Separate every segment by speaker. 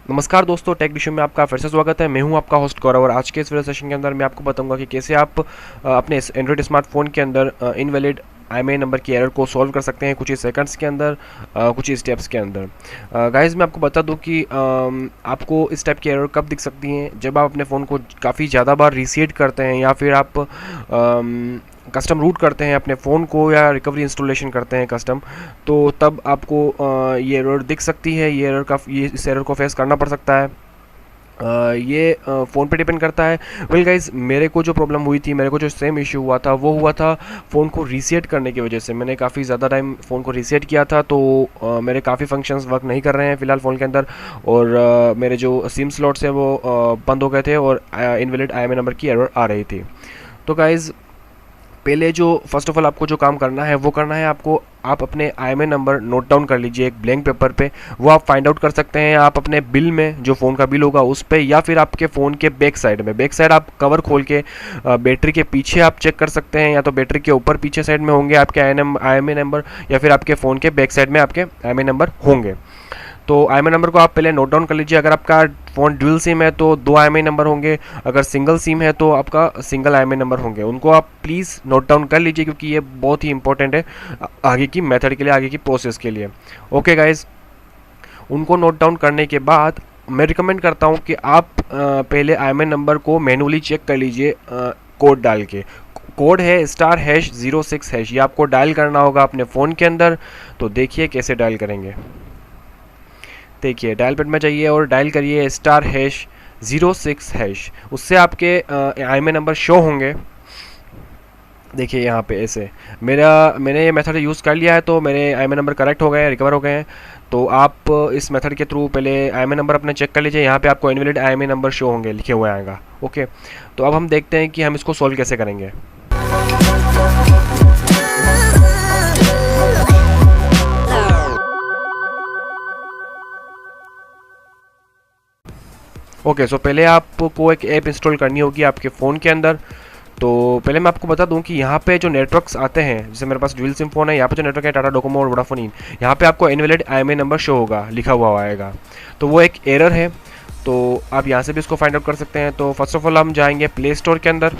Speaker 1: नमस्कार दोस्तों, टेक डिशो में आपका फिर से स्वागत है। मैं हूं आपका होस्ट गौरव और आज के इस वीडियो सेशन के अंदर मैं आपको बताऊंगा कि कैसे आप अपने एंड्रॉइड स्मार्टफोन के अंदर इनवैलिड IMEI नंबर की एरर को सॉल्व कर सकते हैं कुछ ही सेकंड्स के अंदर, कुछ ही स्टेप्स के अंदर। गाइस, मैं आपको बता दूं कि आपको इस टाइप की एरर कब दिख सकती हैं, जब आप अपने फ़ोन को काफ़ी ज़्यादा बार रीसेट करते हैं या फिर आप कस्टम रूट करते हैं अपने फ़ोन को या रिकवरी इंस्टॉलेशन करते हैं कस्टम, तो तब आपको ये एरर दिख सकती है। इस एरर को फेस करना पड़ सकता है। ये फ़ोन पे डिपेंड करता है। वेल गाइस, मेरे को जो प्रॉब्लम हुई थी, मेरे को जो सेम इशू हुआ था वो हुआ था फ़ोन को रीसेट करने की वजह से। मैंने काफ़ी ज़्यादा टाइम फ़ोन को रीसेट किया था, तो मेरे काफ़ी फंक्शंस वर्क नहीं कर रहे हैं फ़िलहाल फ़ोन के अंदर, और मेरे जो सिम स्लॉट्स हैं वो बंद हो गए थे और इनवैलिड IMEI नंबर की एरर आ रही थी। तो गाइज़, पहले जो फर्स्ट ऑफ ऑल आपको जो काम करना है वो करना है आपको, आप अपने IMEI नंबर नोट डाउन कर लीजिए एक ब्लैंक पेपर पे। वो आप फाइंड आउट कर सकते हैं आप अपने बिल में, जो फ़ोन का बिल होगा उस पे, या फिर आपके फ़ोन के बैक साइड में। बैक साइड आप कवर खोल के बैटरी के पीछे आप चेक कर सकते हैं, या तो बैटरी के ऊपर पीछे साइड में होंगे आपके IMEI नंबर, या फिर आपके फ़ोन के बैक साइड में आपके IMEI नंबर होंगे। तो IMEI नंबर को आप पहले नोट डाउन कर लीजिए। अगर आपका फ़ोन ड्यूल सिम है तो 2 IMEI नंबर होंगे, अगर सिंगल सिम है तो आपका सिंगल IMEI नंबर होंगे। उनको आप प्लीज़ नोट डाउन कर लीजिए, क्योंकि ये बहुत ही इंपॉर्टेंट है आगे की मेथड के लिए, आगे की प्रोसेस के लिए। ओके गाइज, उनको नोट डाउन करने के बाद मैं रिकमेंड करता हूँ कि आप पहले IMEI नंबर को मैनुअली चेक कर लीजिए कोड डाल के। कोड है *#06#, ये आपको डायल करना होगा अपने फ़ोन के अंदर। तो देखिए कैसे डायल करेंगे। देखिए, डायल पैड में जाइए और डायल करिए *#06#। उससे आपके IMEI नंबर शो होंगे। देखिए यहाँ पे ऐसे मैंने ये मेथड यूज़ कर लिया है, तो मेरे IMEI नंबर करेक्ट हो गए हैं, रिकवर हो गए हैं। तो आप इस मेथड के थ्रू पहले IMEI नंबर अपने चेक कर लीजिए। यहाँ पे आपको इनवैलिड IMEI नंबर शो होंगे, लिखे हुए आएगा। ओके, तो अब हम देखते हैं कि हम इसको सॉल्व कैसे करेंगे। ओके, सो पहले आपको एक ऐप इंस्टॉल करनी होगी आपके फ़ोन के अंदर। तो पहले मैं आपको बता दूं कि यहाँ पे जो नेटवर्क्स आते हैं, जैसे मेरे पास ड्यूल सिम फ़ोन है, यहाँ पे जो नेटवर्क है टाटा डोकोमो और वोडाफोन इन, यहाँ पे आपको इनवैलिड IMEI नंबर शो होगा, लिखा हुआ आएगा। तो वो एक एरर है, तो आप यहाँ से भी इसको फाइंड आउट कर सकते हैं। तो फर्स्ट ऑफ ऑल हम जाएंगे प्ले स्टोर के अंदर।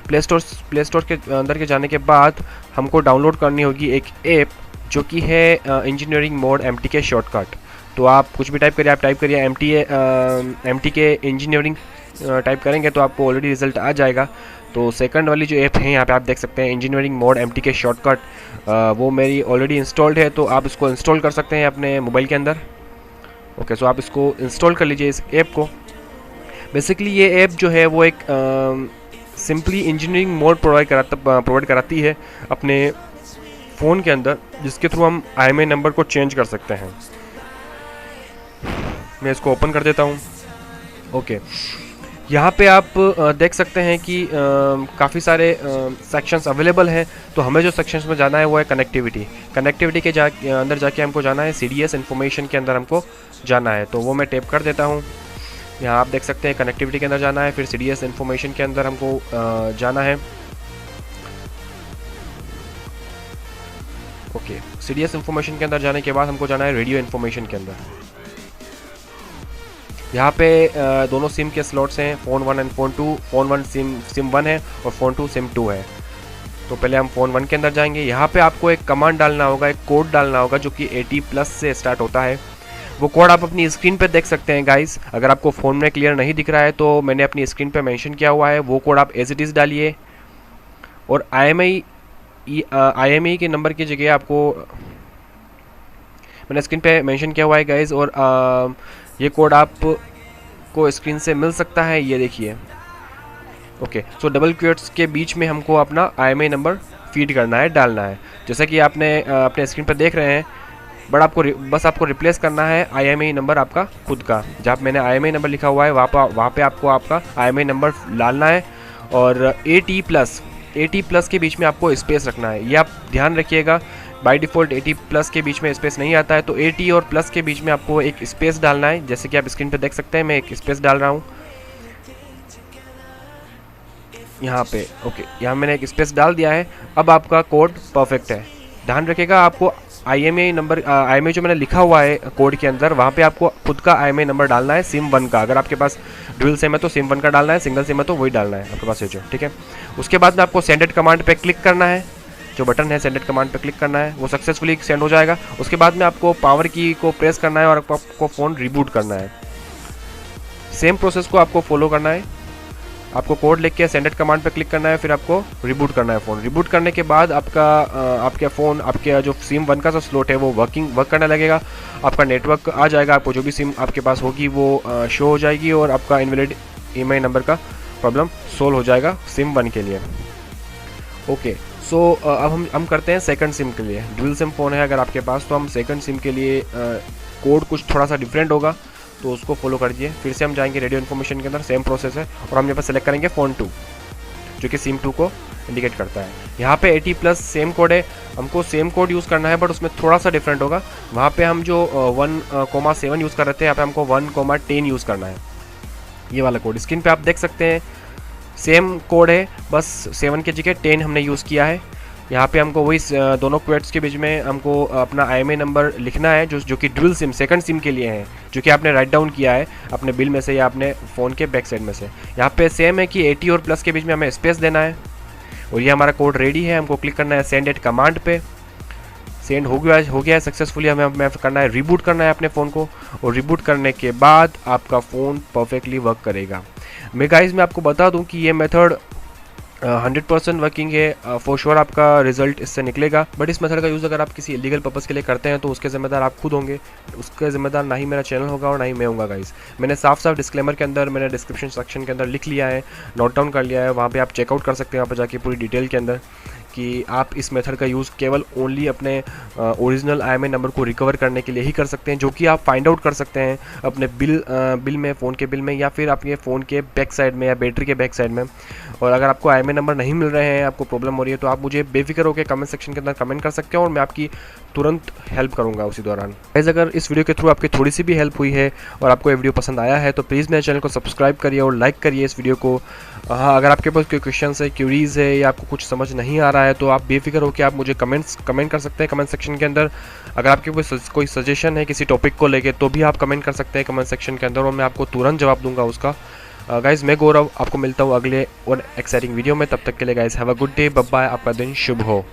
Speaker 1: प्ले स्टोर के अंदर के जाने के बाद हमको डाउनलोड करनी होगी एक ऐप, जो कि है इंजीनियरिंग मोड MTK शॉर्टकट। तो आप कुछ भी टाइप करिए, आप टाइप करिए MTK इंजीनियरिंग टाइप करेंगे तो आपको ऑलरेडी रिजल्ट आ जाएगा। तो सेकंड वाली जो ऐप है यहाँ पे आप देख सकते हैं इंजीनियरिंग मोड MTK शॉर्टकट, वो मेरी ऑलरेडी इंस्टॉल्ड है, तो आप इसको इंस्टॉल कर सकते हैं अपने मोबाइल के अंदर। ओके, सो आप इसको इंस्टॉल कर लीजिए इस ऐप को। बेसिकली ये ऐप जो है वो एक सिंपली इंजीनियरिंग मोड प्रोवाइड कराती है अपने फ़ोन के अंदर, जिसके थ्रू हम IMEI नंबर को चेंज कर सकते हैं। मैं इसको ओपन कर देता हूँ। ओके, यहाँ पे आप देख सकते हैं कि काफ़ी सारे सेक्शंस अवेलेबल हैं। तो हमें जो सेक्शंस में जाना है वो है कनेक्टिविटी के अंदर जाके हमको जाना है CDS इन्फॉर्मेशन के अंदर हमको जाना है। तो वो मैं टैप कर देता हूँ। यहाँ आप देख सकते हैं कनेक्टिविटी के अंदर जाना है, फिर CDS इन्फॉर्मेशन के अंदर हमको जाना है। ओके, CDS इन्फॉर्मेशन के अंदर जाने के बाद हमको जाना है रेडियो इन्फॉर्मेशन के अंदर। यहाँ पे दोनों सिम के स्लॉट्स हैं, phone 1 and phone 2। Phone 1 SIM 1 है और फ़ोन 2 सिम 2 है। तो पहले हम फ़ोन 1 के अंदर जाएंगे। यहाँ पे आपको एक कमांड डालना होगा, एक कोड डालना होगा, जो कि 80+ से स्टार्ट होता है। वो कोड आप अपनी स्क्रीन पे देख सकते हैं गाइस। अगर आपको फ़ोन में क्लियर नहीं दिख रहा है तो मैंने अपनी स्क्रीन पे मेंशन किया हुआ है, वो कोड आप एज इट इज़ डालिए। और IMEI के नंबर की जगह आपको मैंने स्क्रीन पे मेंशन किया हुआ है गाइस, और ये कोड आपको स्क्रीन से मिल सकता है, ये देखिए। ओके, सो डबल क्वेट्स के बीच में हमको अपना IMEI नंबर फीड करना है, डालना है, जैसा कि आपने अपने स्क्रीन पर देख रहे हैं। बट बस आपको रिप्लेस करना है IMEI नंबर आपका खुद का। जहाँ मैंने IMEI नंबर लिखा हुआ है वहाँ पे आपको आपका IMEI नंबर डालना है, और 80+ के बीच में आपको स्पेस रखना है। ये आप ध्यान रखिएगा, बाय डिफ़ॉल्ट 80+ के बीच में स्पेस नहीं आता है, तो 80 और प्लस के बीच में आपको एक स्पेस डालना है। जैसे कि आप स्क्रीन पे देख सकते हैं, मैं एक स्पेस डाल रहा हूँ यहाँ पे। ओके, यहाँ मैंने एक स्पेस डाल दिया है। अब आपका कोड परफेक्ट है। ध्यान रखिएगा, आपको IMEI नंबर, IMEI जो मैंने लिखा हुआ है कोड के अंदर, वहाँ पे आपको खुद का IMEI नंबर डालना है सिम 1 का। अगर आपके पास ड्यूल सिम है तो सिम 1 का डालना है, सिंगल सिम है तो वही डालना है आपके पास है जो, ठीक है। उसके बाद में आपको सेंडेड कमांड पे क्लिक करना है, जो बटन है सेंडेड कमांड पे क्लिक करना है, वो सक्सेसफुली सेंड हो जाएगा। उसके बाद में आपको पावर की को प्रेस करना है और आपको फ़ोन रिबूट करना है। सेम प्रोसेस को आपको फॉलो करना है। आपको कोड लिख के सेंडेड कमांड पे क्लिक करना है, फिर आपको रिबूट करना है फ़ोन। रिबूट करने के बाद आपका फ़ोन, आपके जो सिम 1 का जो स्लॉट है वो वर्क करने लगेगा। आपका नेटवर्क आ जाएगा, आपको जो भी सिम आपके पास होगी वो शो हो जाएगी और आपका इनवैलिड IMEI नंबर का प्रॉब्लम सोल्व हो जाएगा सिम 1 के लिए। ओके, सो अब हम करते हैं सेकंड सिम के लिए। ड्यूल सिम फ़ोन है अगर आपके पास, तो हम सेकंड सिम के लिए कोड कुछ थोड़ा सा डिफरेंट होगा, तो उसको फॉलो कर दीजिए। फिर से हम जाएंगे रेडियो इन्फॉर्मेशन के अंदर, सेम प्रोसेस है, और हम यहाँ पर सेलेक्ट करेंगे फ़ोन 2 जो कि सिम 2 को इंडिकेट करता है। यहाँ पे 80+ सेम कोड है, हमको सेम कोड यूज़ करना है बट उसमें थोड़ा सा डिफरेंट होगा। वहाँ पे हम जो 1,7 यूज़ कर रहे थे, यहाँ पे हमको 1,10 यूज़ करना है। ये वाला कोड स्क्रीन पे आप देख सकते हैं, सेम कोड है, बस 7 की जगह 10 हमने यूज़ किया है। यहाँ पे हमको वही दोनों क्वेट्स के बीच में हमको अपना IMEI नंबर लिखना है, जो कि ड्यूल सिम सेकंड सिम के लिए है, जो कि आपने राइट डाउन किया है अपने बिल में से या अपने फ़ोन के बैक साइड में से। यहाँ पे सेम है कि 80 और प्लस के बीच में हमें स्पेस देना है। और ये हमारा कोड रेडी है, हमको क्लिक करना है सेंड एट कमांड पे। सेंड हो गया है सक्सेसफुली। हमें करना है रिबूट करना है अपने फ़ोन को, और रिबूट करने के बाद आपका फ़ोन परफेक्टली वर्क करेगा। मैं आपको बता दूं कि ये मेथड 100% वर्किंग है, फॉर श्योर आपका रिजल्ट इससे निकलेगा। बट इस मेथड का यूज़ अगर आप किसी इलीगल पर्पज़ के लिए करते हैं तो उसके ज़िम्मेदार आप खुद होंगे, उसके ज़िम्मेदार ना ही मेरा चैनल होगा और ना ही मैं होऊंगा गाइस। मैंने साफ डिस्क्लेमर के अंदर, मैंने डिस्क्रिप्शन सेक्शन के अंदर लिख लिया है, नोट डाउन कर लिया है, वहाँ पे आप चेकआउट कर सकते हैं वहाँ पर जाके पूरी डिटेल के अंदर, कि आप इस मेथड का यूज़ केवल ओनली अपने ओरिजिनल IMEI नंबर को रिकवर करने के लिए ही कर सकते हैं, जो कि आप फाइंड आउट कर सकते हैं अपने बिल में, फ़ोन के बिल में, या फिर आपके फ़ोन के बैक साइड में या बैटरी के बैक साइड में। और अगर आपको IMEI नंबर नहीं मिल रहे हैं, आपको प्रॉब्लम हो रही है, तो आप मुझे बेफिक्र होकर कमेंट सेक्शन के अंदर कमेंट कर सकते हैं और मैं आपकी तुरंत हेल्प करूंगा उसी दौरान। गाइस, अगर इस वीडियो के थ्रू आपकी थोड़ी सी भी हेल्प हुई है और आपको ये वीडियो पसंद आया है तो प्लीज़ मेरे चैनल को सब्सक्राइब करिए और लाइक करिए इस वीडियो को। हाँ, अगर आपके पास कोई क्वेश्चन है, क्यूरीज़ है, या आपको कुछ समझ नहीं आ रहा है तो आप बेफिक्र होकर आप मुझे कमेंट कर सकते हैं कमेंट सेक्शन के अंदर। अगर आपके पास कोई सजेशन है किसी टॉपिक को लेके तो भी आप कमेंट कर सकते हैं कमेंट सेक्शन के अंदर, और मैं आपको तुरंत जवाब दूंगा उसका। गाइस, मैं गौरव आपको मिलता हूँ अगले और एक्साइटिंग वीडियो में। तब तक के लिए guys, have a good day, bye bye, आपका दिन शुभ हो।